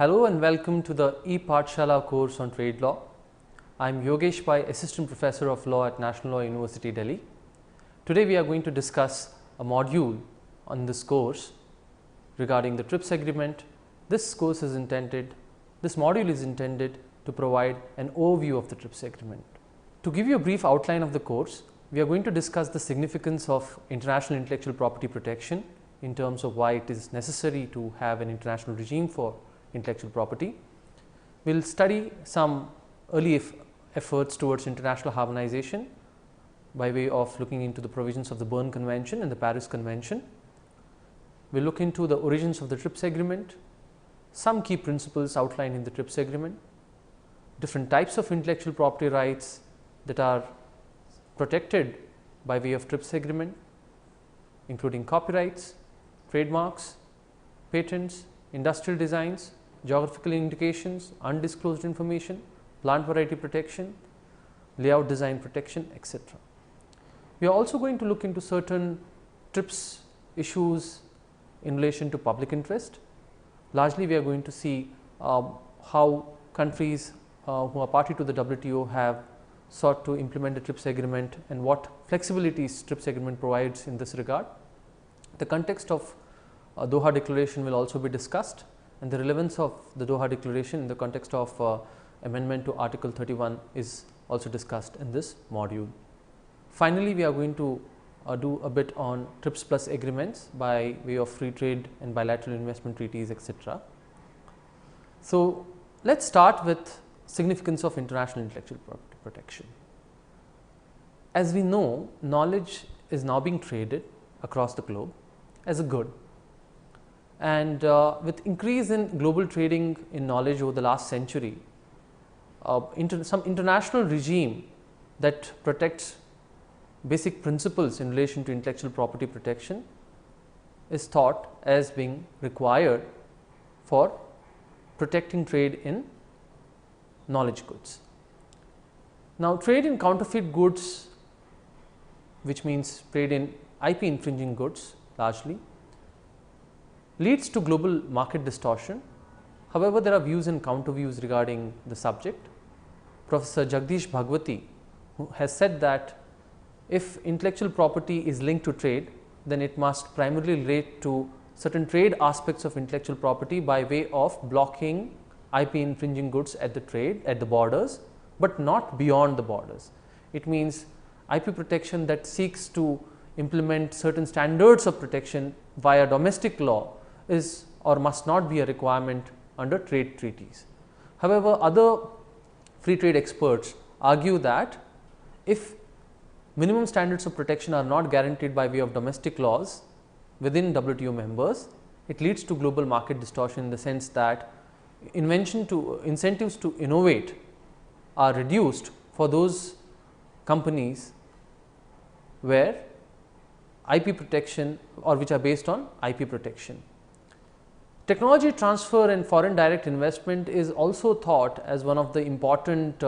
Hello and welcome to the E-Pathshala course on trade law. I am Yogesh Pai, Assistant Professor of Law at National Law University, Delhi. Today we are going to discuss a module on this course regarding the TRIPS agreement. This module is intended to provide an overview of the TRIPS agreement. To give you a brief outline of the course, we are going to discuss the significance of international intellectual property protection in terms of why it is necessary to have an international regime for intellectual property. We will study some early efforts towards international harmonization by way of looking into the provisions of the Berne Convention and the Paris Convention. We will look into the origins of the TRIPS agreement, some key principles outlined in the TRIPS agreement, different types of intellectual property rights that are protected by way of TRIPS agreement, including copyrights, trademarks, patents, industrial designs, geographical indications, undisclosed information, plant variety protection, layout design protection, etc. We are also going to look into certain TRIPS issues in relation to public interest. Largely we are going to see how countries who are party to the WTO have sought to implement the TRIPS agreement and what flexibilities TRIPS agreement provides in this regard. The context of Doha Declaration will also be discussed, and the relevance of the Doha Declaration in the context of amendment to Article 31 is also discussed in this module. Finally, we are going to do a bit on TRIPS plus agreements by way of free trade and bilateral investment treaties, etc. So, let us start with significance of international intellectual property protection. As we know, knowledge is now being traded across the globe as a good, and with increase in global trading in knowledge over the last century, some international regime that protects basic principles in relation to intellectual property protection is thought as being required for protecting trade in knowledge goods. Now, trade in counterfeit goods, which means trade in IP infringing goods largely, leads to global market distortion. However, there are views and counter views regarding the subject. Professor Jagdish Bhagwati, who has said that if intellectual property is linked to trade, then it must primarily relate to certain trade aspects of intellectual property by way of blocking IP infringing goods at the borders, but not beyond the borders. It means IP protection that seeks to implement certain standards of protection via domestic law is or must not be a requirement under trade treaties. However, other free trade experts argue that if minimum standards of protection are not guaranteed by way of domestic laws within WTO members, it leads to global market distortion in the sense that incentives to innovate are reduced for those companies where IP protection or which are based on IP protection. Technology transfer and foreign direct investment is also thought as one of the important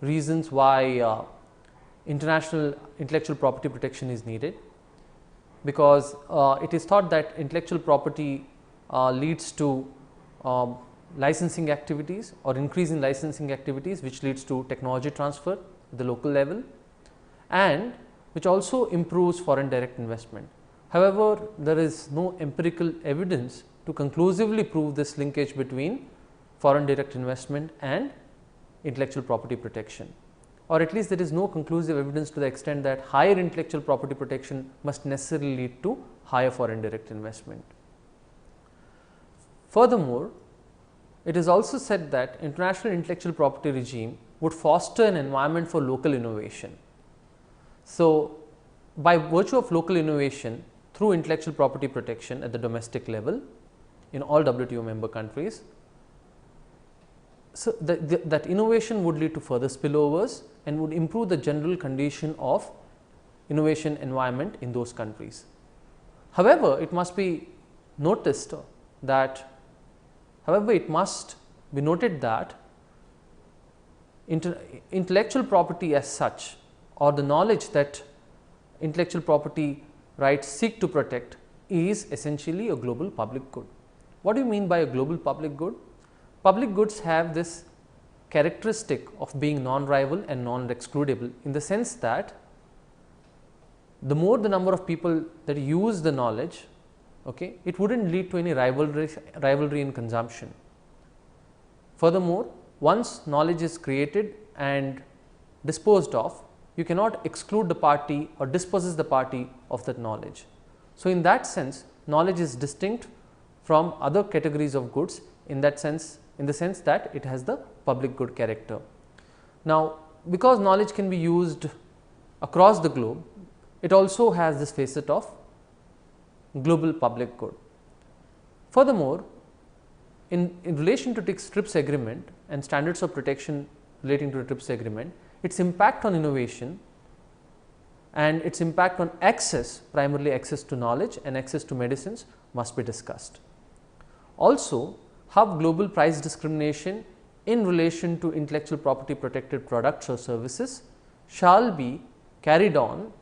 reasons why international intellectual property protection is needed, because it is thought that intellectual property leads to licensing activities or increase in licensing activities, which leads to technology transfer at the local level and which also improves foreign direct investment. However, there is no empirical evidence to conclusively prove this linkage between foreign direct investment and intellectual property protection, or at least there is no conclusive evidence to the extent that higher intellectual property protection must necessarily lead to higher foreign direct investment. Furthermore, it is also said that international intellectual property regime would foster an environment for local innovation. So, by virtue of local innovation through intellectual property protection at the domestic level in all WTO member countries, so that innovation would lead to further spillovers and would improve the general condition of innovation environment in those countries. However, it must be noted that intellectual property as such, or the knowledge that intellectual property rights seek to protect, is essentially a global public good. What do you mean by a global public good? public goods have this characteristic of being non-rival and non-excludable, in the sense that the more the number of people that use the knowledge, okay, it would not lead to any rivalry in consumption. Furthermore, once knowledge is created and disposed of, you cannot exclude the party or dispossess the party of that knowledge. So, in that sense, knowledge is distinct from other categories of goods, in that sense, in the sense that it has the public good character. Now, because knowledge can be used across the globe, it also has this facet of global public good. Furthermore, in relation to TRIPS agreement and standards of protection relating to the TRIPS agreement, its impact on innovation and its impact on access, primarily access to knowledge and access to medicines, must be discussed. Also, how global price discrimination in relation to intellectual property protected products or services shall be carried on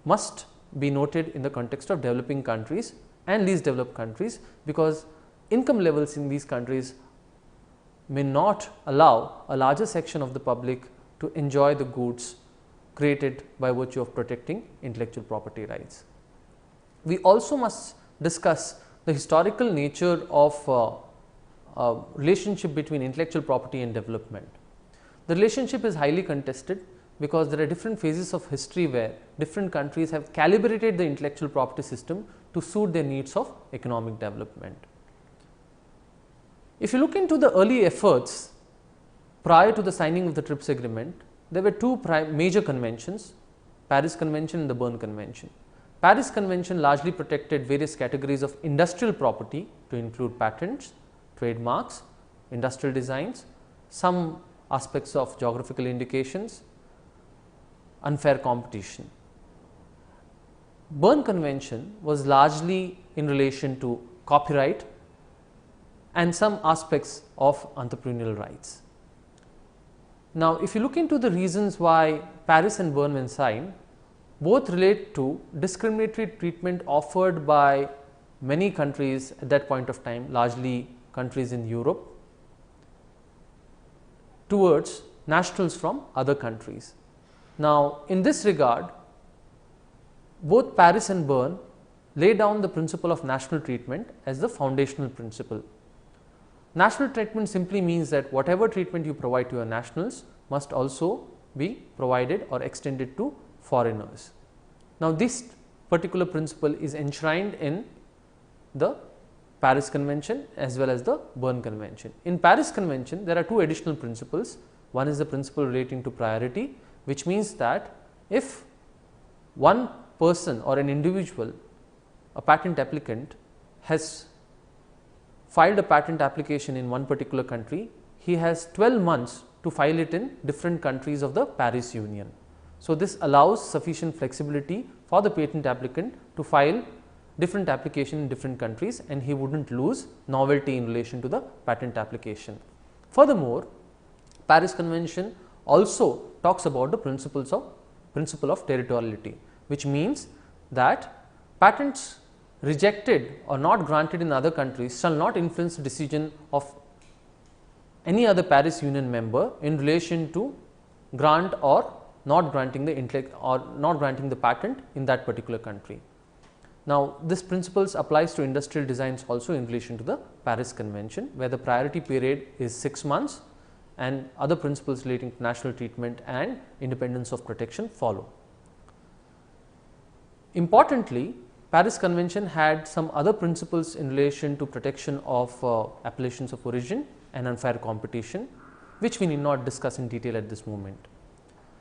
must be noted in the context of developing countries and least developed countries, because income levels in these countries may not allow a larger section of the public to enjoy the goods created by virtue of protecting intellectual property rights. We also must discuss the historical nature of relationship between intellectual property and development. The relationship is highly contested, because there are different phases of history where different countries have calibrated the intellectual property system to suit their needs of economic development. If you look into the early efforts prior to the signing of the TRIPS agreement, there were two major conventions, Paris Convention and the Berne Convention. Paris Convention largely protected various categories of industrial property to include patents, trademarks, industrial designs, some aspects of geographical indications, unfair competition. Berne Convention was largely in relation to copyright and some aspects of entrepreneurial rights. Now, if you look into the reasons why Paris and Berne were signed, both relate to discriminatory treatment offered by many countries at that point of time, largely countries in Europe, towards nationals from other countries. Now, in this regard, both Paris and Berne lay down the principle of national treatment as the foundational principle. National treatment simply means that whatever treatment you provide to your nationals must also be provided or extended to foreigners. Now, this particular principle is enshrined in the Paris Convention as well as the Berne Convention. In Paris Convention, there are two additional principles. One is the principle relating to priority, which means that if one person or an individual, a patent applicant, has filed a patent application in one particular country, he has 12 months to file it in different countries of the Paris Union. So, this allows sufficient flexibility for the patent applicant to file different application in different countries, and he would not lose novelty in relation to the patent application. Furthermore, Paris Convention also talks about the principle of territoriality, which means that patents rejected or not granted in other countries shall not influence the decision of any other Paris Union member in relation to grant or not granting the patent in that particular country. Now, this principles applies to industrial designs also in relation to the Paris Convention, where the priority period is 6 months and other principles relating to national treatment and independence of protection follow. Importantly, Paris Convention had some other principles in relation to protection of appellations of origin and unfair competition, which we need not discuss in detail at this moment.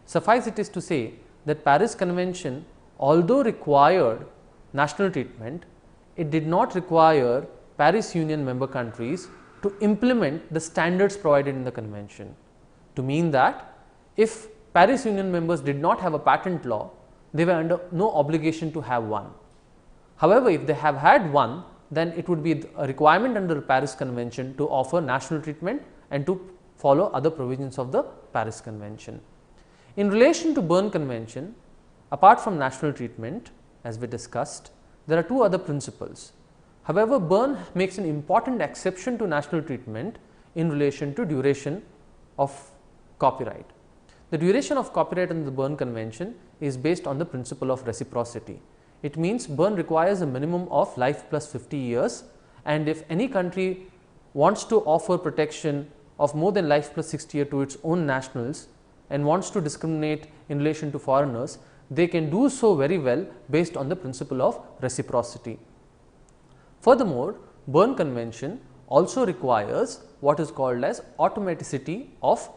Suffice it is to say that Paris Convention, although required national treatment, it did not require Paris Union member countries to implement the standards provided in the convention, to mean that if Paris Union members did not have a patent law, they were under no obligation to have one. However, if they have had one, then it would be a requirement under the Paris Convention to offer national treatment and to follow other provisions of the Paris Convention. In relation to Berne Convention, apart from national treatment, as we discussed, there are two other principles. However, Berne makes an important exception to national treatment in relation to duration of copyright. The duration of copyright under the Berne Convention is based on the principle of reciprocity. It means Berne requires a minimum of life plus 50 years, and if any country wants to offer protection of more than life plus 60 years to its own nationals and wants to discriminate in relation to foreigners, they can do so very well based on the principle of reciprocity. Furthermore, Berne Convention also requires what is called as automaticity of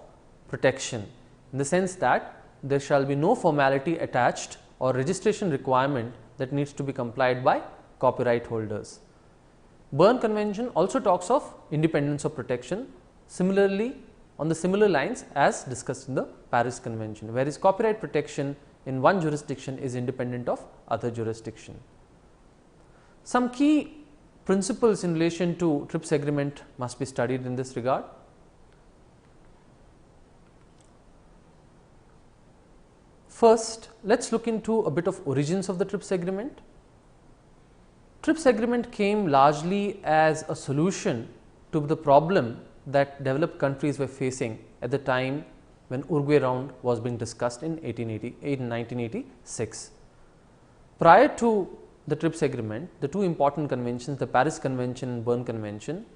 protection, in the sense that there shall be no formality attached or registration requirement that needs to be complied by copyright holders. Berne Convention also talks of independence of protection, similarly on the similar lines as discussed in the Paris Convention, whereas copyright protection in one jurisdiction is independent of other jurisdiction. Some key principles in relation to TRIPS agreement must be studied in this regard. First, let us look into a bit of origins of the TRIPS agreement. TRIPS agreement came largely as a solution to the problem that developed countries were facing at the time when Uruguay round was being discussed in 1986. Prior to the TRIPS agreement, the two important conventions, the Paris Convention and Berne Convention,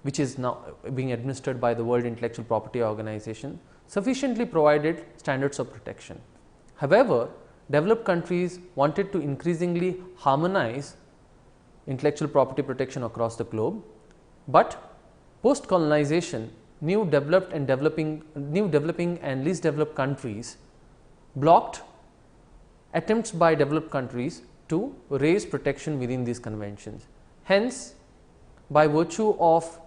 which is now being administered by the World Intellectual Property Organization, sufficiently provided standards of protection. However, developed countries wanted to increasingly harmonize intellectual property protection across the globe, but post colonization, new developing and least developed countries blocked attempts by developed countries to raise protection within these conventions. Hence, by virtue of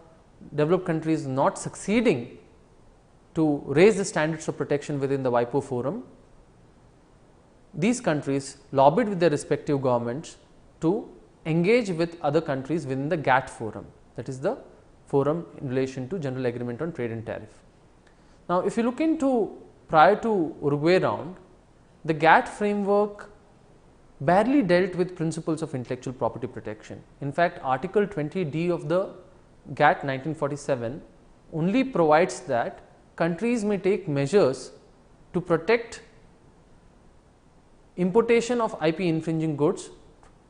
developed countries not succeeding to raise the standards of protection within the WIPO forum, these countries lobbied with their respective governments to engage with other countries within the GATT forum, that is the forum in relation to General Agreement on Trade and Tariff. Now, if you look into prior to Uruguay round, the GATT framework barely dealt with principles of intellectual property protection. In fact, Article 20D of the GATT 1947 only provides that countries may take measures to protect importation of IP infringing goods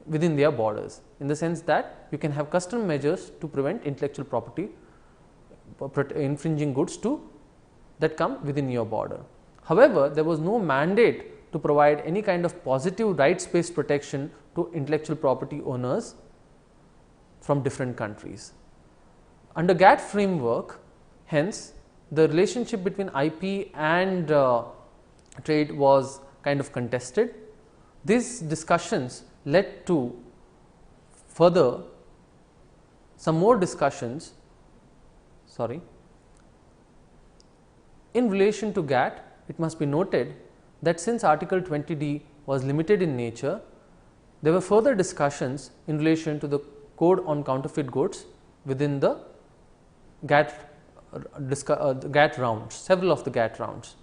within their borders, in the sense that you can have custom measures to prevent intellectual property infringing goods that come within your border. However, there was no mandate to provide any kind of positive rights based protection to intellectual property owners from different countries. Under GATT framework, hence the relationship between IP and trade was kind of contested. These discussions led to further some more discussions in relation to GATT. It must be noted that since Article 20D was limited in nature, there were further discussions in relation to the Code on Counterfeit Goods within the GATT rounds, several of the GATT rounds.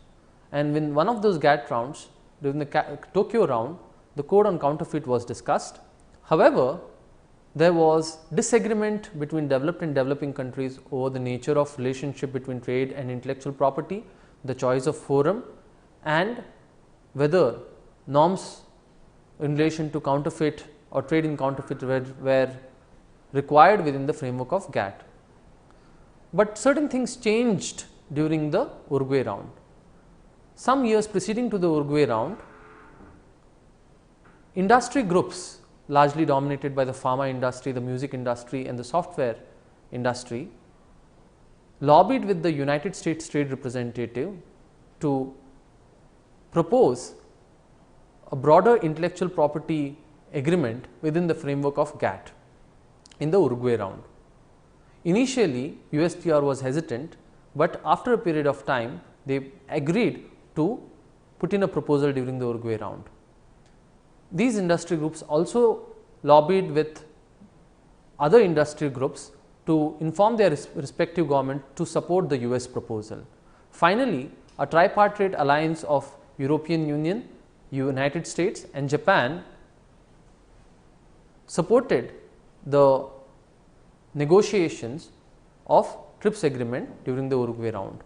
And in one of those GATT rounds, during the Tokyo round, the Code on Counterfeit was discussed. However, there was disagreement between developed and developing countries over the nature of relationship between trade and intellectual property, the choice of forum, and whether norms in relation to counterfeit or trade in counterfeit were required within the framework of GATT. But certain things changed during the Uruguay round. Some years preceding to the Uruguay round, industry groups largely dominated by the pharma industry, the music industry and the software industry lobbied with the United States Trade Representative to propose a broader intellectual property agreement within the framework of GATT in the Uruguay round. Initially, USTR was hesitant, but after a period of time they agreed to put in a proposal during the Uruguay round. These industry groups also lobbied with other industry groups to inform their respective government to support the US proposal. Finally, a tripartite alliance of European Union, United States and Japan supported the negotiations of TRIPS agreement during the Uruguay round.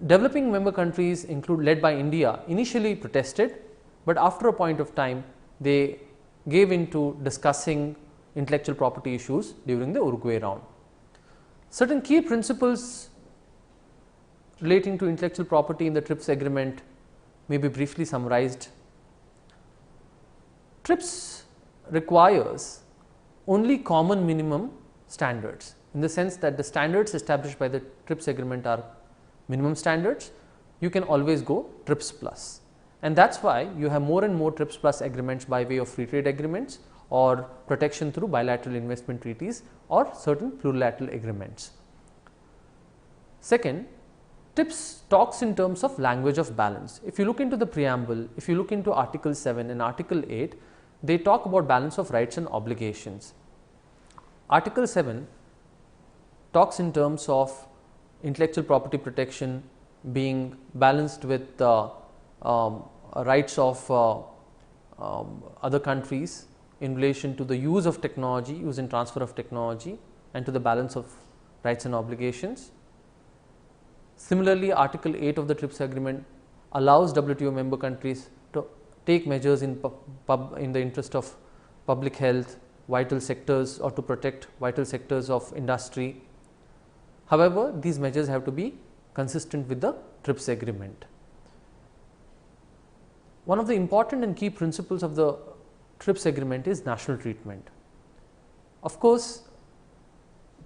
Developing member countries led by India initially protested, but after a point of time they gave into discussing intellectual property issues during the Uruguay round. Certain key principles relating to intellectual property in the TRIPS agreement may be briefly summarized. TRIPS requires only common minimum standards, in the sense that the standards established by the TRIPS agreement are minimum standards. You can always go TRIPS plus, and that is why you have more and more TRIPS plus agreements by way of free trade agreements or protection through bilateral investment treaties or certain plurilateral agreements. Second, TRIPS talks in terms of language of balance. If you look into the preamble, if you look into Article 7 and Article 8, they talk about balance of rights and obligations. Article 7 talks in terms of intellectual property protection being balanced with rights of other countries in relation to the use of technology, use and transfer of technology, and to the balance of rights and obligations. Similarly, Article 8 of the TRIPS agreement allows WTO member countries to take measures in the interest of public health, vital sectors, or to protect vital sectors of industry. However, these measures have to be consistent with the TRIPS agreement. One of the important and key principles of the TRIPS agreement is national treatment. Of course,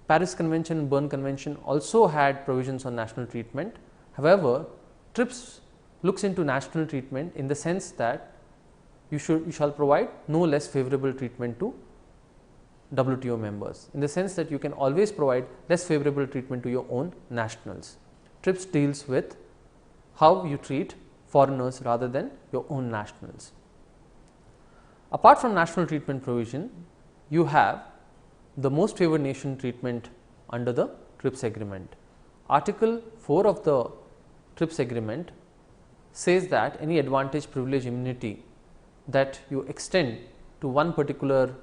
Paris Convention and Berne Convention also had provisions on national treatment. However, TRIPS looks into national treatment in the sense that you shall provide no less favorable treatment to WTO members, in the sense that you can always provide less favorable treatment to your own nationals. TRIPS deals with how you treat foreigners rather than your own nationals. Apart from national treatment provision, you have the most favored nation treatment under the TRIPS agreement. Article 4 of the TRIPS agreement says that any advantage, privilege, immunity that you extend to one particular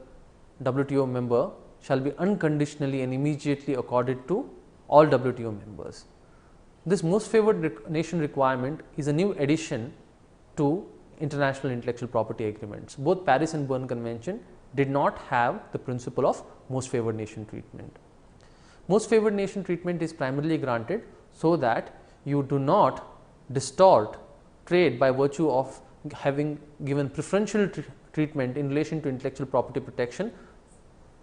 WTO member shall be unconditionally and immediately accorded to all WTO members. This most favored nation requirement is a new addition to international intellectual property agreements. Both Paris and Berne Convention did not have the principle of most favored nation treatment. Most favored nation treatment is primarily granted so that you do not distort trade by virtue of having given preferential treatment in relation to intellectual property protection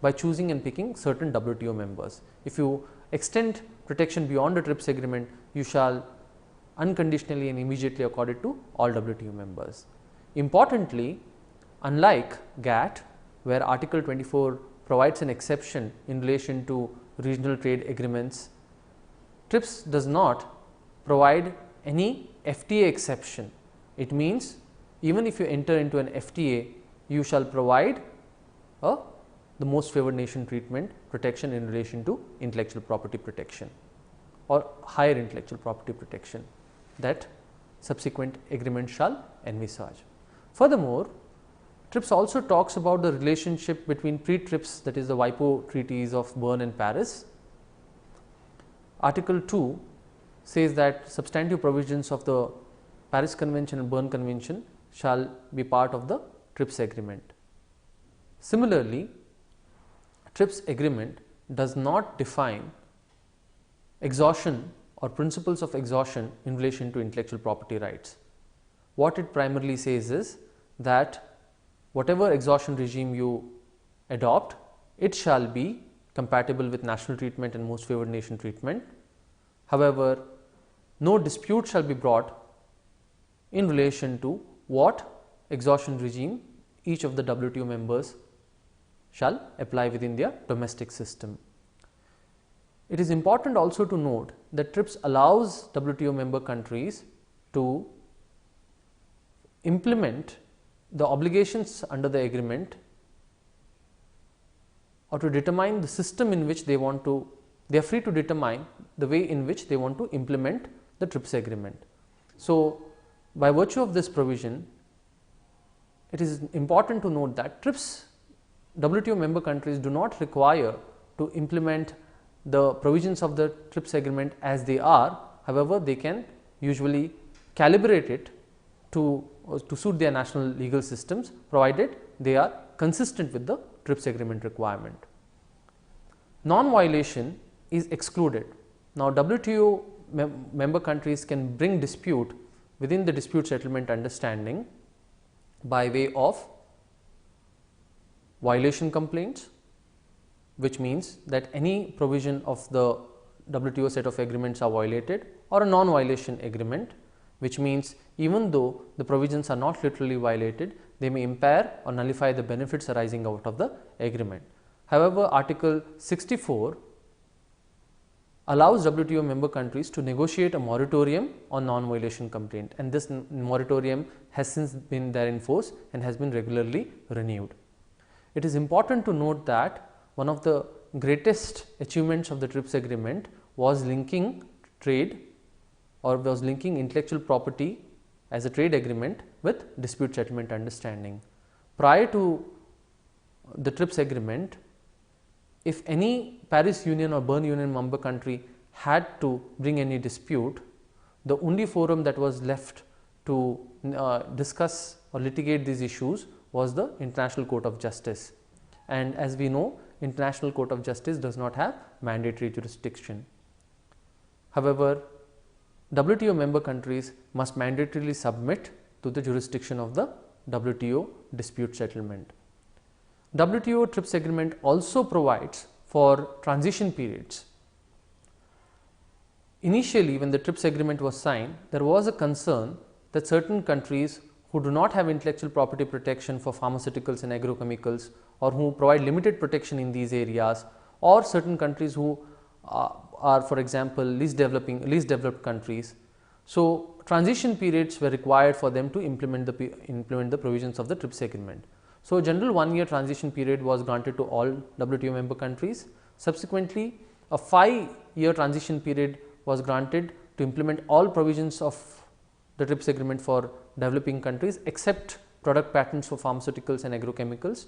by choosing and picking certain WTO members. If you extend protection beyond the TRIPS agreement, you shall unconditionally and immediately accord it to all WTO members. Importantly, unlike GATT, where Article 24 provides an exception in relation to regional trade agreements, TRIPS does not provide any FTA exception. It means even if you enter into an FTA, you shall provide the most favored nation treatment protection in relation to intellectual property protection or higher intellectual property protection that subsequent agreement shall envisage. Furthermore, TRIPS also talks about the relationship between pre-TRIPS, that is the WIPO treaties of Berne and Paris. Article 2 says that substantive provisions of the Paris Convention and Berne Convention shall be part of the TRIPS agreement. Similarly, TRIPS agreement does not define exhaustion or principles of exhaustion in relation to intellectual property rights. What it primarily says is that whatever exhaustion regime you adopt, it shall be compatible with national treatment and most favored nation treatment. However, no dispute shall be brought in relation to what exhaustion regime each of the WTO members shall apply within their domestic system. It is important also to note that TRIPS allows WTO member countries to implement the obligations under the agreement or to determine the system in which they want to, they are free to determine the way in which they want to implement the TRIPS agreement. So, by virtue of this provision, it is important to note that TRIPS WTO member countries do not require to implement the provisions of the TRIPS agreement as they are. However, they can usually calibrate it to suit their national legal systems, provided they are consistent with the TRIPS agreement requirement. Non-violation is excluded. Now, WTO member countries can bring dispute within the dispute settlement understanding by way of violation complaints, which means that any provision of the WTO set of agreements are violated, or a non-violation agreement, which means even though the provisions are not literally violated, they may impair or nullify the benefits arising out of the agreement. However, Article 64 allows WTO member countries to negotiate a moratorium on non-violation complaint, and this moratorium has since been there in force and has been regularly renewed. It is important to note that one of the greatest achievements of the TRIPS agreement was linking trade, or was linking intellectual property as a trade agreement with dispute settlement understanding. Prior to the TRIPS agreement, if any Paris Union or Berne Union member country had to bring any dispute, the only forum that was left to discuss or litigate these issues was the International Court of Justice. And as we know, International Court of Justice does not have mandatory jurisdiction. However, WTO member countries must mandatorily submit to the jurisdiction of the WTO dispute settlement. WTO TRIPS agreement also provides for transition periods. Initially, when the TRIPS agreement was signed, there was a concern that certain countries who do not have intellectual property protection for pharmaceuticals and agrochemicals, or who provide limited protection in these areas, or certain countries who are, for example, least developed countries. So, transition periods were required for them to implement the provisions of the TRIPS agreement. So, a general 1-year transition period was granted to all WTO member countries. Subsequently, a 5-year transition period was granted to implement all provisions of the TRIPS agreement for developing countries, except product patents for pharmaceuticals and agrochemicals,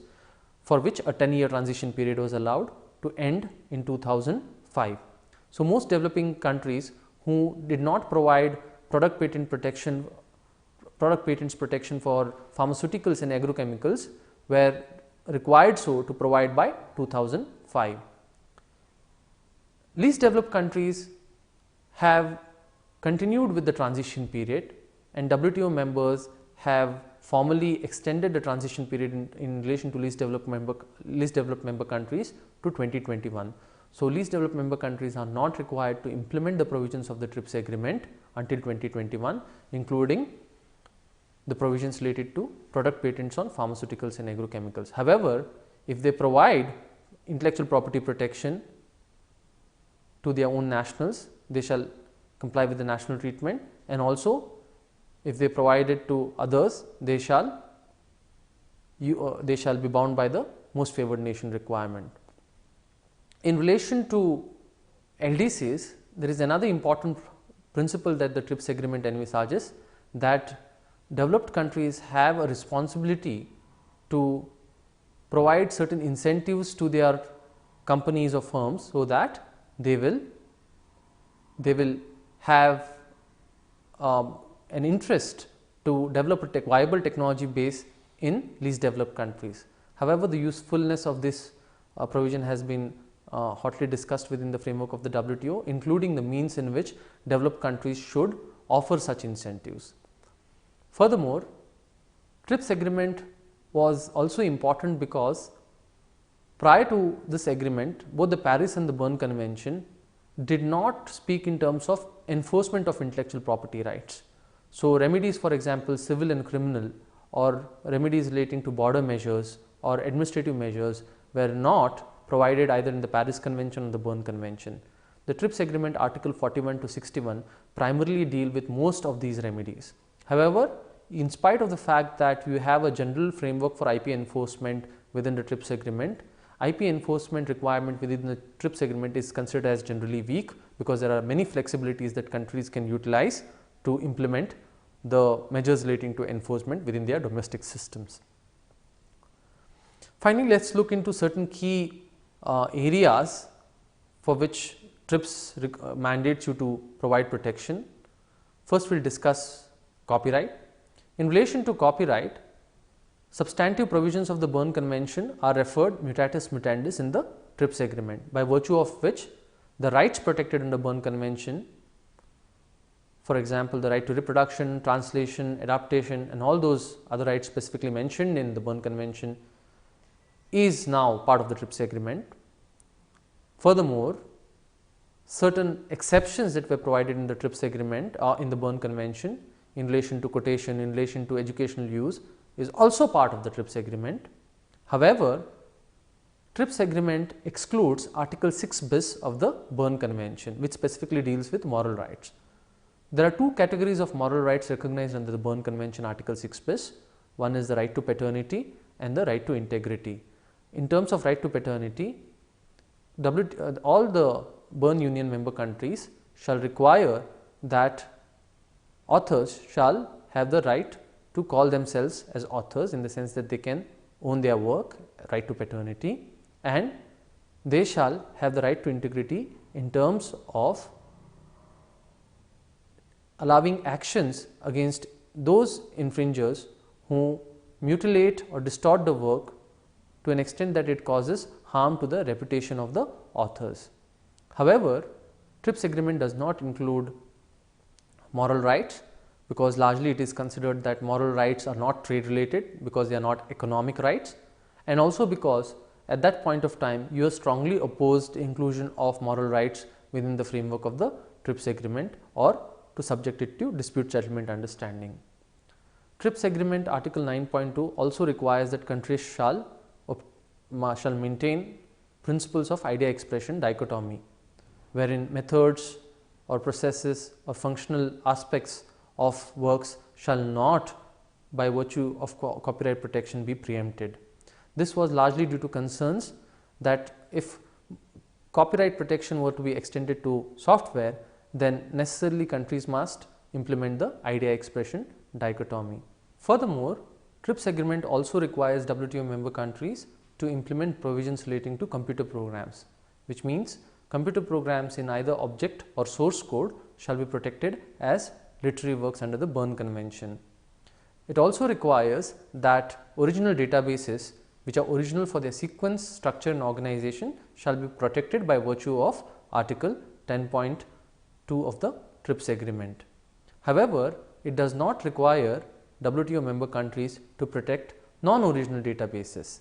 for which a 10-year transition period was allowed to end in 2005. So, most developing countries who did not provide product patents protection for pharmaceuticals and agrochemicals were required to provide by 2005. Least developed countries have continued with the transition period, and WTO members have formally extended the transition period in relation to least developed member countries to 2021. So, least developed member countries are not required to implement the provisions of the TRIPS agreement until 2021, including the provisions related to product patents on pharmaceuticals and agrochemicals. However, if they provide intellectual property protection to their own nationals, they shall comply with the national treatment, and also if they provide it to others, they shall be bound by the most favored nation requirement. In relation to LDCs, there is another important principle that the TRIPS agreement envisages, that developed countries have a responsibility to provide certain incentives to their companies or firms, so that they will have an interest to develop a viable technology base in least developed countries. However, the usefulness of this provision has been hotly discussed within the framework of the WTO, including the means in which developed countries should offer such incentives. Furthermore, TRIPS agreement was also important because prior to this agreement, both the Paris and the Berne Convention did not speak in terms of enforcement of intellectual property rights. So, remedies, for example, civil and criminal, or remedies relating to border measures or administrative measures were not provided either in the Paris Convention or the Berne Convention. The TRIPS agreement article 41 to 61 primarily deal with most of these remedies. However, in spite of the fact that you have a general framework for IP enforcement within the TRIPS agreement, IP enforcement requirement within the TRIPS agreement is considered as generally weak, because there are many flexibilities that countries can utilize to implement the measures relating to enforcement within their domestic systems. Finally, let us look into certain key areas for which TRIPS mandates you to provide protection. First, we will discuss copyright. In relation to copyright, substantive provisions of the Berne Convention are referred mutatis mutandis in the TRIPS agreement, by virtue of which the rights protected under Berne Convention, for example, the right to reproduction, translation, adaptation and all those other rights specifically mentioned in the Berne Convention, is now part of the TRIPS agreement. Furthermore, certain exceptions that were provided in the TRIPS agreement or in the Berne Convention in relation to quotation, in relation to educational use, is also part of the TRIPS agreement. However, TRIPS agreement excludes article 6 bis of the Berne Convention, which specifically deals with moral rights. There are two categories of moral rights recognized under the Berne Convention article 6 bis. One is the right to paternity and the right to integrity. In terms of right to paternity, all the Berne Union member countries shall require that authors shall have the right to call themselves as authors, in the sense that they can own their work, right to paternity, and they shall have the right to integrity in terms of allowing actions against those infringers who mutilate or distort the work to an extent that it causes harm to the reputation of the authors. However, TRIPS agreement does not include moral rights, because largely it is considered that moral rights are not trade related, because they are not economic rights, and also because at that point of time US strongly opposed inclusion of moral rights within the framework of the TRIPS agreement, or to subject it to dispute settlement understanding. TRIPS agreement article 9.2 also requires that countries shall maintain principles of idea expression dichotomy, wherein methods or processes or functional aspects of works shall not, by virtue of copyright protection, be preempted. This was largely due to concerns that if copyright protection were to be extended to software, then necessarily countries must implement the idea expression dichotomy. Furthermore, TRIPS agreement also requires WTO member countries to implement provisions relating to computer programs, which means computer programs in either object or source code shall be protected as literary works under the Berne Convention. It also requires that original databases which are original for their sequence, structure and organization shall be protected by virtue of article 10.2 of the TRIPS agreement. However, it does not require WTO member countries to protect non-original databases.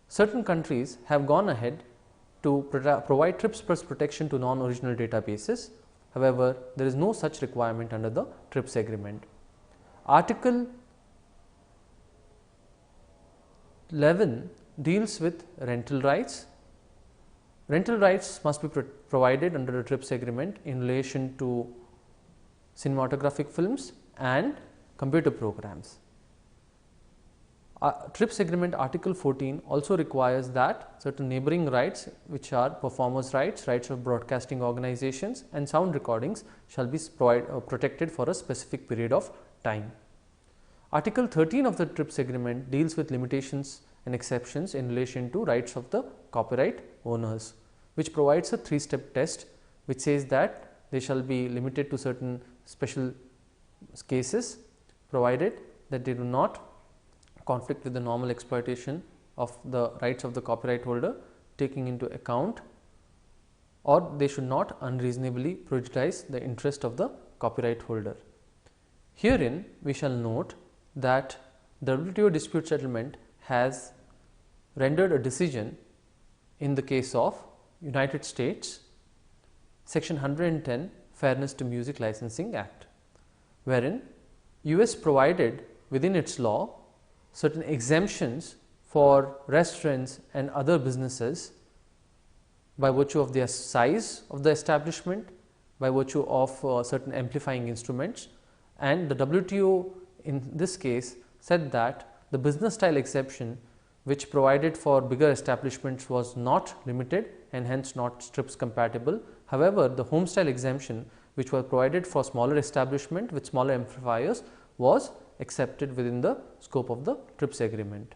Certain countries have gone ahead to provide TRIPS plus protection to non-original databases. However, there is no such requirement under the TRIPS agreement. Article 11 deals with rental rights. Rental rights must be provided under the TRIPS agreement in relation to cinematographic films and computer programs. TRIPS agreement article 14 also requires that certain neighboring rights, which are performers' rights, rights of broadcasting organizations and sound recordings, shall be protected for a specific period of time. Article 13 of the TRIPS agreement deals with limitations and exceptions in relation to rights of the copyright owners, which provides a 3-step test, which says that they shall be limited to certain special cases, provided that they do not conflict with the normal exploitation of the rights of the copyright holder, taking into account, or they should not unreasonably prejudice the interest of the copyright holder. Herein, we shall note that the WTO dispute settlement has rendered a decision in the case of United States, section 110 Fairness to Music Licensing Act, wherein US provided within its law certain exemptions for restaurants and other businesses by virtue of their size of the establishment, by virtue of certain amplifying instruments, and the WTO in this case said that the business style exception, which provided for bigger establishments, was not limited and hence not TRIPS compatible. However, the home style exemption, which was provided for smaller establishment with smaller amplifiers, was accepted within the scope of the TRIPS agreement.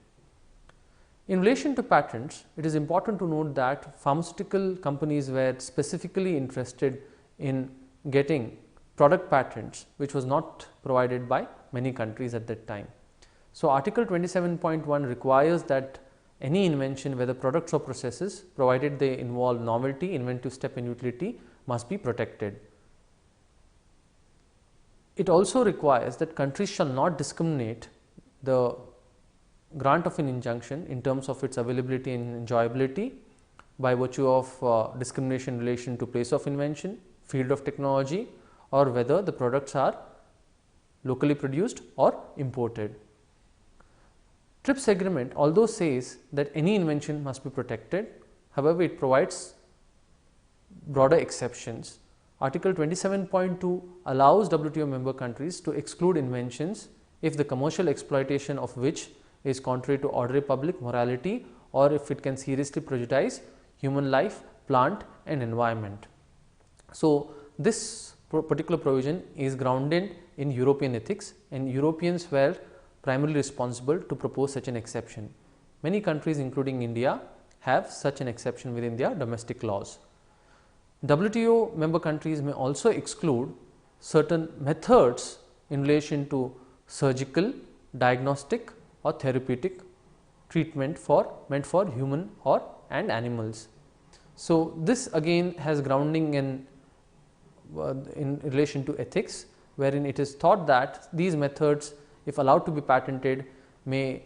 In relation to patents, it is important to note that pharmaceutical companies were specifically interested in getting product patents, which was not provided by many countries at that time. So, Article 27.1 requires that any invention, whether products or processes, provided they involve novelty, inventive step and utility, must be protected. It also requires that countries shall not discriminate the grant of an injunction in terms of its availability and enjoyability by virtue of discrimination in relation to place of invention, field of technology, or whether the products are locally produced or imported. TRIPS agreement although says that any invention must be protected, however, it provides broader exceptions. Article 27.2 allows WTO member countries to exclude inventions if the commercial exploitation of which is contrary to ordinary public morality, or if it can seriously prejudice human life, plant and environment. So, this particular provision is grounded in European ethics, and Europeans were primarily responsible to propose such an exception. Many countries including India have such an exception within their domestic laws. WTO member countries may also exclude certain methods in relation to surgical, diagnostic or therapeutic treatment meant for human and animals. So, this again has grounding in relation to ethics, wherein it is thought that these methods, if allowed to be patented, may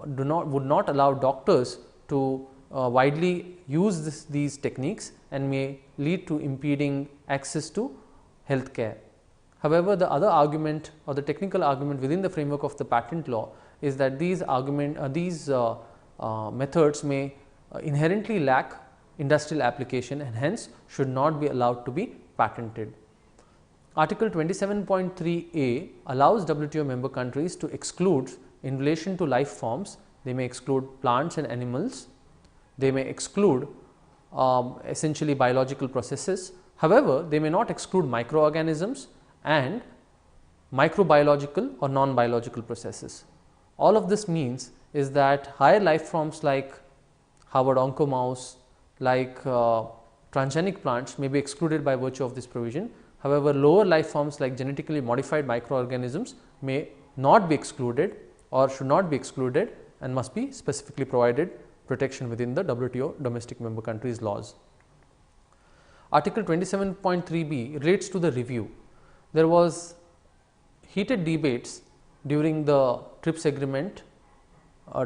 would not allow doctors to widely use these techniques and may lead to impeding access to health care. However, the other argument or the technical argument within the framework of the patent law is that these methods may inherently lack industrial application and hence should not be allowed to be patented. Article 27.3a allows WTO member countries to exclude in relation to life forms. They may exclude plants and animals, they may exclude essentially biological processes. However, they may not exclude microorganisms and microbiological or non-biological processes. All of this means is that higher life forms like Harvard onco mouse, like transgenic plants may be excluded by virtue of this provision. However, lower life forms like genetically modified microorganisms may not be excluded or should not be excluded and must be specifically provided protection within the WTO domestic member countries laws. Article 27.3b relates to the review. There was heated debates during the TRIPS agreement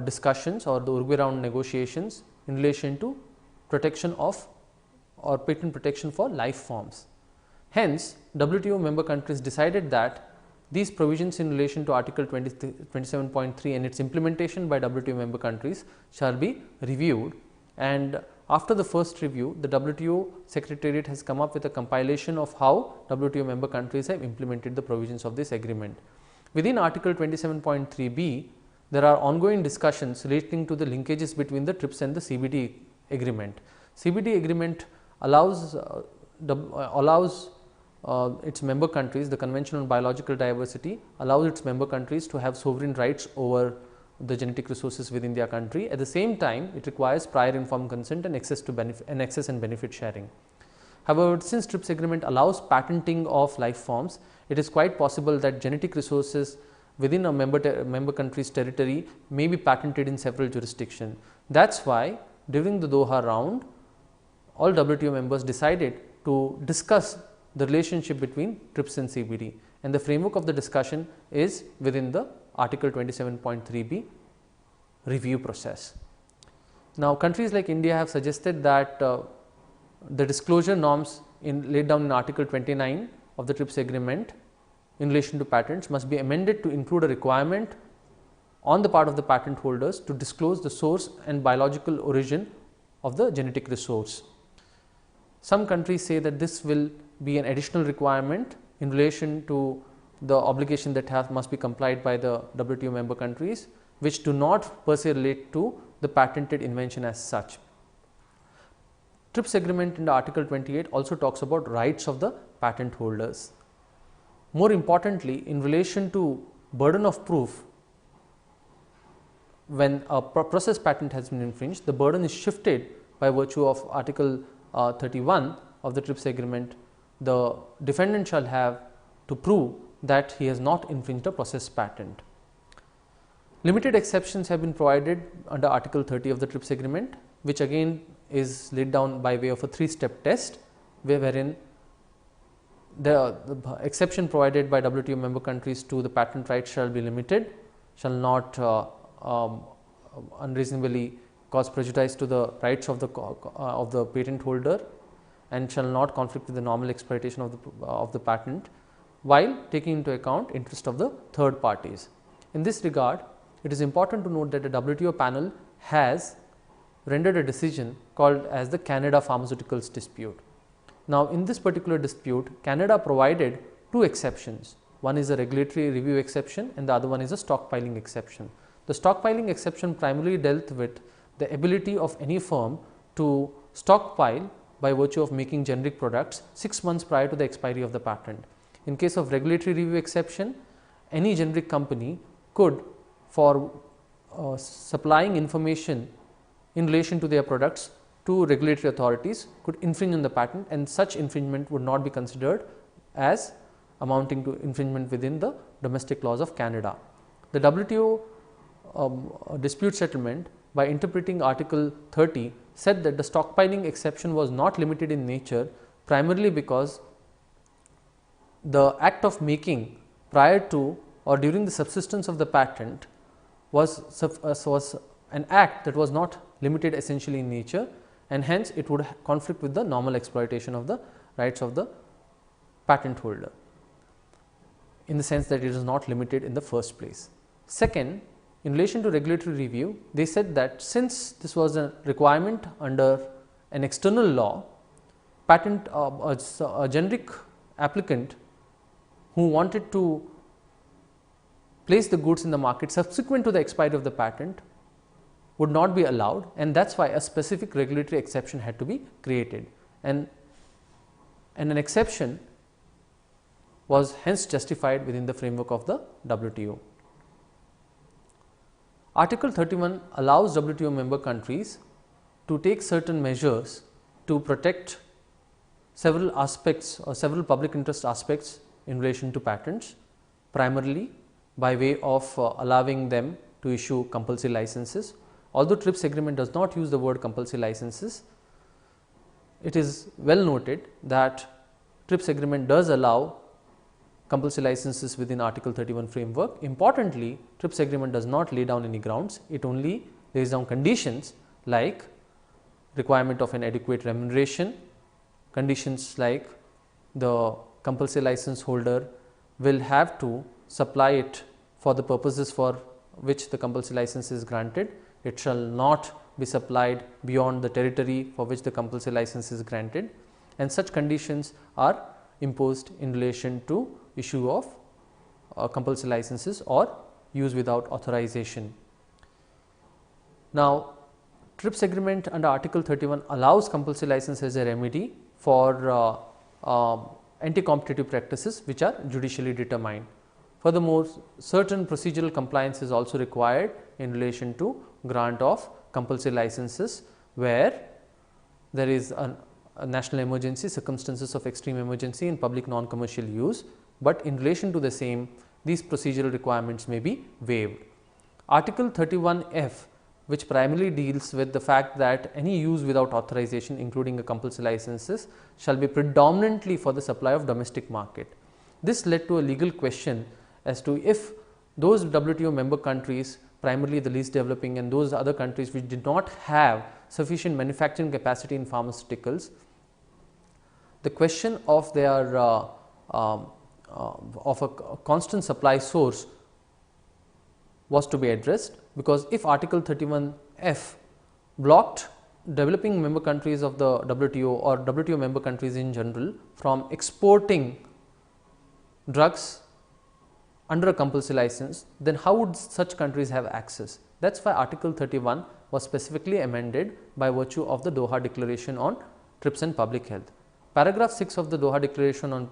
discussions or the Uruguay round negotiations in relation to protection of or patent protection for life forms. Hence, WTO member countries decided that these provisions in relation to Article 27.3 and its implementation by WTO member countries shall be reviewed, and after the first review, the WTO Secretariat has come up with a compilation of how WTO member countries have implemented the provisions of this agreement. Within Article 27.3b, there are ongoing discussions relating to the linkages between the TRIPS and the CBD agreement. CBD agreement allows its member countries, the Convention on Biological Diversity allows its member countries to have sovereign rights over the genetic resources within their country. At the same time, it requires prior informed consent and access and benefit sharing. However, since TRIPS agreement allows patenting of life forms, it is quite possible that genetic resources within a member country's territory may be patented in several jurisdictions. That is why during the Doha round, all WTO members decided to discuss the relationship between TRIPS and CBD, and the framework of the discussion is within the Article 27.3b review process. Now, countries like India have suggested that the disclosure norms laid down in Article 29 of the TRIPS agreement in relation to patents must be amended to include a requirement on the part of the patent holders to disclose the source and biological origin of the genetic resource. Some countries say that this will be an additional requirement in relation to the obligation that must be complied by the WTO member countries, which do not per se relate to the patented invention as such. TRIPS agreement in the Article 28 also talks about rights of the patent holders. More importantly, in relation to burden of proof, when a process patent has been infringed, the burden is shifted by virtue of Article 31 of the TRIPS agreement. The defendant shall have to prove that he has not infringed a process patent. Limited exceptions have been provided under Article 30 of the TRIPS agreement, which again is laid down by way of a 3-step test, wherein the exception provided by WTO member countries to the patent rights shall be limited, shall not unreasonably cause prejudice to the rights of the patent holder, and shall not conflict with the normal exploitation of the patent, while taking into account interest of the third parties. In this regard, it is important to note that the WTO panel has rendered a decision called as the Canada Pharmaceuticals dispute. Now, in this particular dispute, Canada provided 2 exceptions. One is a regulatory review exception and the other one is a stockpiling exception. The stockpiling exception primarily dealt with the ability of any firm to stockpile by virtue of making generic products 6 months prior to the expiry of the patent. In case of regulatory review exception, any generic company could, for supplying information in relation to their products to regulatory authorities, could infringe on the patent, and such infringement would not be considered as amounting to infringement within the domestic laws of Canada. The WTO dispute settlement, by interpreting Article 30, said that the stockpiling exception was not limited in nature, primarily because the act of making prior to or during the subsistence of the patent was an act that was not limited essentially in nature, and hence it would conflict with the normal exploitation of the rights of the patent holder, in the sense that it is not limited in the first place. Second, in relation to regulatory review, they said that since this was a requirement under an external law, a generic applicant who wanted to place the goods in the market subsequent to the expiry of the patent would not be allowed, and that is why a specific regulatory exception had to be created, and an exception was hence justified within the framework of the WTO. Article 31 allows WTO member countries to take certain measures to protect several aspects or several public interest aspects in relation to patents, primarily by way of allowing them to issue compulsory licenses. Although TRIPS agreement does not use the word compulsory licenses, it is well noted that TRIPS agreement does allow compulsory licenses within Article 31 framework. Importantly, TRIPS agreement does not lay down any grounds, it only lays down conditions like requirement of an adequate remuneration, conditions like the compulsory license holder will have to supply it for the purposes for which the compulsory license is granted. It shall not be supplied beyond the territory for which the compulsory license is granted, and such conditions are imposed in relation to issue of compulsory licenses or use without authorization. Now, TRIPS agreement under Article 31 allows compulsory license as a remedy for anti-competitive practices which are judicially determined. Furthermore, certain procedural compliance is also required in relation to grant of compulsory licenses, where there is a national emergency, circumstances of extreme emergency in public non-commercial use, but in relation to the same, these procedural requirements may be waived. Article 31F, which primarily deals with the fact that any use without authorization, including a compulsory licenses, shall be predominantly for the supply of domestic market. This led to a legal question as to if those WTO member countries, primarily the least developing, and those other countries which did not have sufficient manufacturing capacity in pharmaceuticals, the question of their of a constant supply source was to be addressed, because if Article 31F blocked developing member countries of the WTO or WTO member countries in general from exporting drugs under a compulsory license, then how would such countries have access? That is why Article 31 was specifically amended by virtue of the Doha Declaration on TRIPS and Public Health. Paragraph 6 of the Doha Declaration on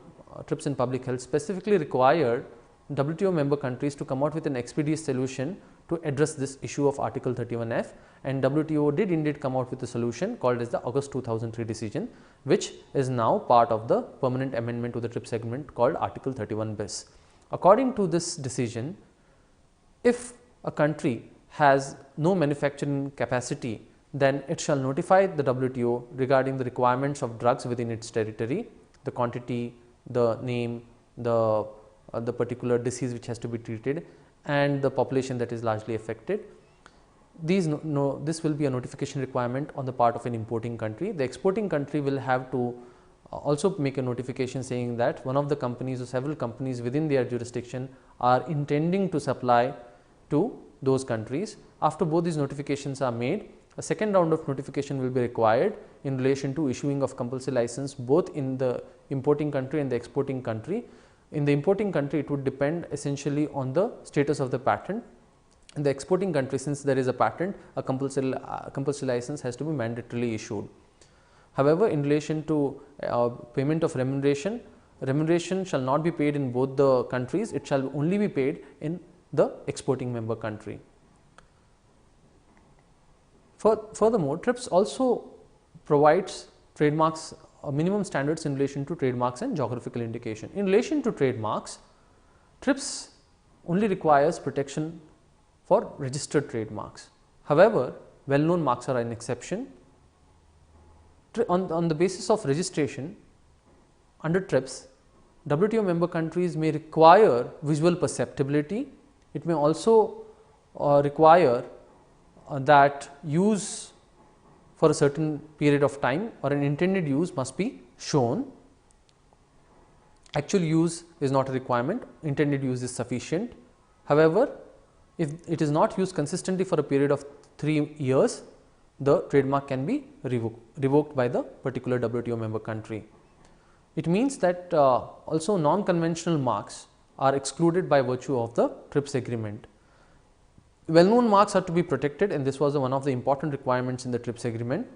TRIPS and Public Health specifically required WTO member countries to come out with an expeditious solution to address this issue of Article 31F, and WTO did indeed come out with a solution called as the August 2003 decision, which is now part of the permanent amendment to the TRIPS agreement called Article 31 bis. According to this decision, if a country has no manufacturing capacity, then it shall notify the WTO regarding the requirements of drugs within its territory, the quantity, the name, the particular disease which has to be treated, and the population that is largely affected. This will be a notification requirement on the part of an importing country. The exporting country will have to also make a notification saying that one of the companies or several companies within their jurisdiction are intending to supply to those countries. After both these notifications are made, a second round of notification will be required in relation to issuing of compulsory license both in the importing country and the exporting country. In the importing country, it would depend essentially on the status of the patent. In the exporting country, since there is a patent, a compulsory license has to be mandatorily issued. However, in relation to payment of remuneration, remuneration shall not be paid in both the countries, it shall only be paid in the exporting member country. Furthermore, TRIPS also provides trademarks minimum standards in relation to trademarks and geographical indication. In relation to trademarks, TRIPS only requires protection for registered trademarks. However, well known marks are an exception. On the basis of registration under TRIPS, WTO member countries may require visual perceptibility. It may also require that use for a certain period of time or an intended use must be shown. Actual use is not a requirement, intended use is sufficient. However, if it is not used consistently for a period of 3 years, the trademark can be revoked by the particular WTO member country. It means that also non-conventional marks are excluded by virtue of the TRIPS agreement. Well known marks are to be protected, and this was one of the important requirements in the TRIPS agreement.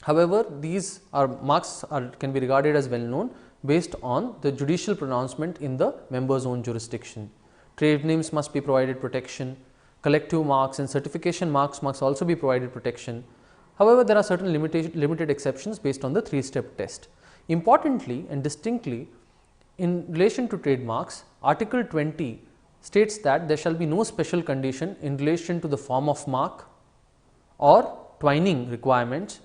However, these marks can be regarded as well known based on the judicial pronouncement in the member's own jurisdiction. Trade names must be provided protection, collective marks and certification marks must also be provided protection. However, there are certain limited exceptions based on the 3-step test. Importantly and distinctly, in relation to trademarks, Article 20 states that there shall be no special condition in relation to the form of mark or twining requirements,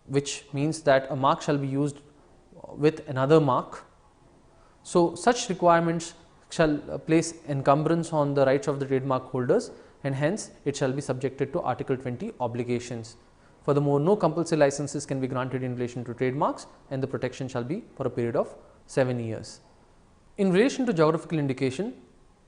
which means that a mark shall be used with another mark. So, such requirements shall place encumbrance on the rights of the trademark holders, and hence it shall be subjected to Article 20 obligations. Furthermore, no compulsory licenses can be granted in relation to trademarks, and the protection shall be for a period of 7 years. In relation to geographical indication,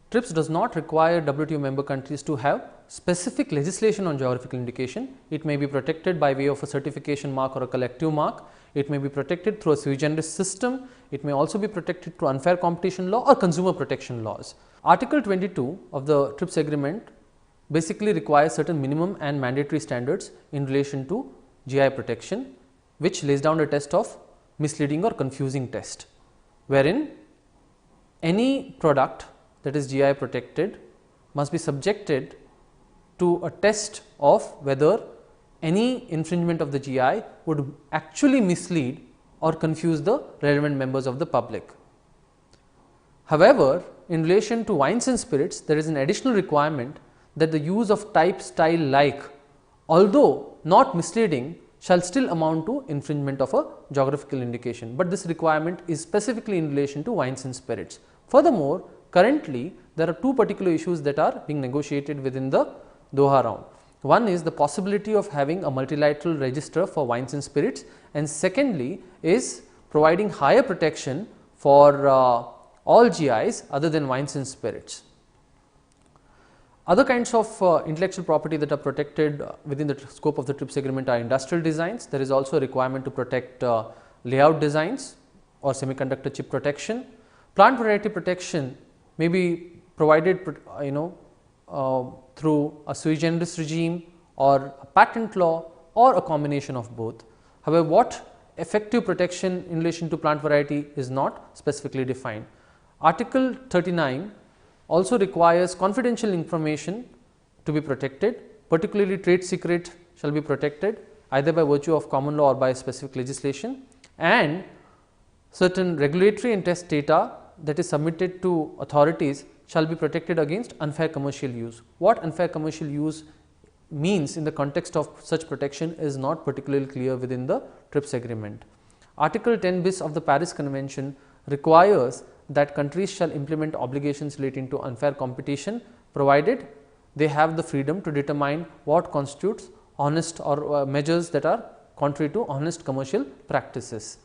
TRIPS does not require WTO member countries to have specific legislation on geographical indication. It may be protected by way of a certification mark or a collective mark. It may be protected through a sui generis system. It may also be protected through unfair competition law or consumer protection laws. Article 22 of the TRIPS agreement basically requires certain minimum and mandatory standards in relation to GI protection, which lays down a test of misleading or confusing test, wherein any product that is GI protected must be subjected to a test of whether any infringement of the GI would actually mislead or confuse the relevant members of the public. However, in relation to wines and spirits, there is an additional requirement that the use of type, style, like, although not misleading, shall still amount to infringement of a geographical indication, but this requirement is specifically in relation to wines and spirits. Furthermore, currently there are 2 particular issues that are being negotiated within the Doha round. One is the possibility of having a multilateral register for wines and spirits, and secondly is providing higher protection for all GIs other than wines and spirits. Other kinds of intellectual property that are protected within the scope of the TRIPS agreement are industrial designs. There is also a requirement to protect layout designs or semiconductor chip protection. Plant variety protection may be provided through a sui generis regime or a patent law or a combination of both. However, what effective protection in relation to plant variety is not specifically defined. Article 39 also requires confidential information to be protected, particularly trade secret shall be protected either by virtue of common law or by specific legislation, and certain regulatory and test data that is submitted to authorities shall be protected against unfair commercial use. What unfair commercial use means in the context of such protection is not particularly clear within the TRIPS agreement. Article 10 bis of the Paris Convention requires that countries shall implement obligations relating to unfair competition, provided they have the freedom to determine what constitutes honest or measures that are contrary to honest commercial practices.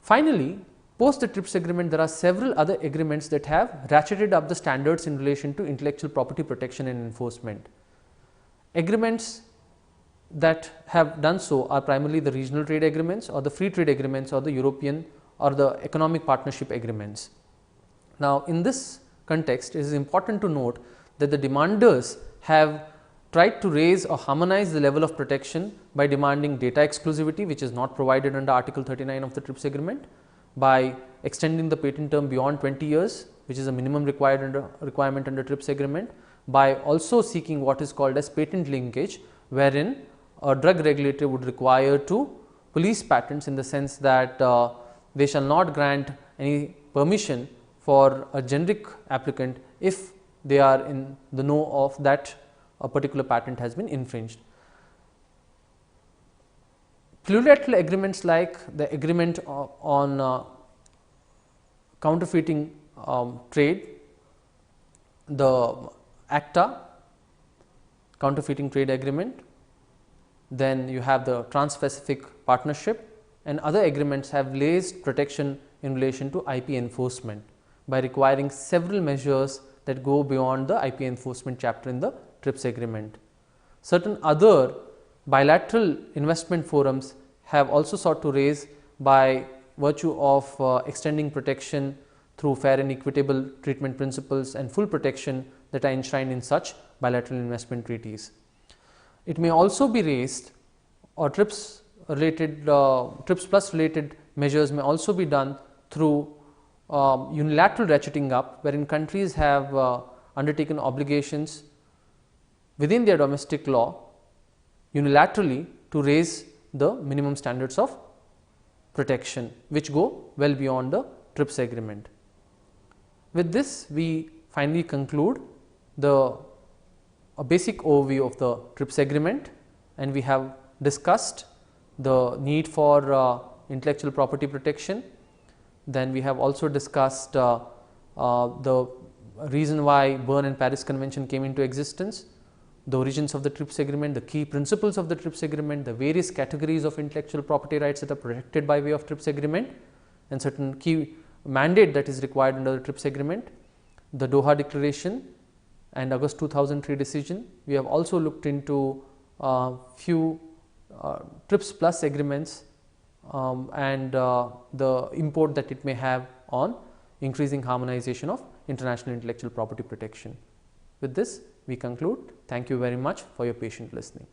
Finally, post the TRIPS agreement, there are several other agreements that have ratcheted up the standards in relation to intellectual property protection and enforcement. Agreements that have done so are primarily the regional trade agreements or the free trade agreements or the European or the economic partnership agreements. Now, in this context, it is important to note that the demanders have tried to raise or harmonize the level of protection by demanding data exclusivity, which is not provided under Article 39 of the TRIPS agreement, by extending the patent term beyond 20 years, which is a minimum requirement under TRIPS agreement, by also seeking what is called as patent linkage, wherein a drug regulator would require to police patents in the sense that they shall not grant any permission for a generic applicant if they are in the know of that a particular patent has been infringed. Plurilateral agreements like the agreement on counterfeiting trade, the ACTA counterfeiting trade agreement, then you have the Trans-Pacific Partnership, and other agreements have raised protection in relation to IP enforcement by requiring several measures that go beyond the IP enforcement chapter in the TRIPS agreement. Certain other bilateral investment forums have also sought to raise by virtue of extending protection through fair and equitable treatment principles and full protection that are enshrined in such bilateral investment treaties. It may also be raised, or TRIPS related TRIPS plus related measures may also be done through unilateral ratcheting up, wherein countries have undertaken obligations within their domestic law unilaterally to raise the minimum standards of protection, which go well beyond the TRIPS agreement. With this, we finally conclude a basic overview of the TRIPS agreement, and we have discussed the need for intellectual property protection. Then we have also discussed the reason why Berne and Paris Convention came into existence, the origins of the TRIPS agreement, the key principles of the TRIPS agreement, the various categories of intellectual property rights that are protected by way of TRIPS agreement, and certain key mandate that is required under the TRIPS agreement, the Doha Declaration and August 2003 decision. We have also looked into few TRIPS plus agreements and the import that it may have on increasing harmonization of international intellectual property protection. With this, we conclude. Thank you very much for your patient listening.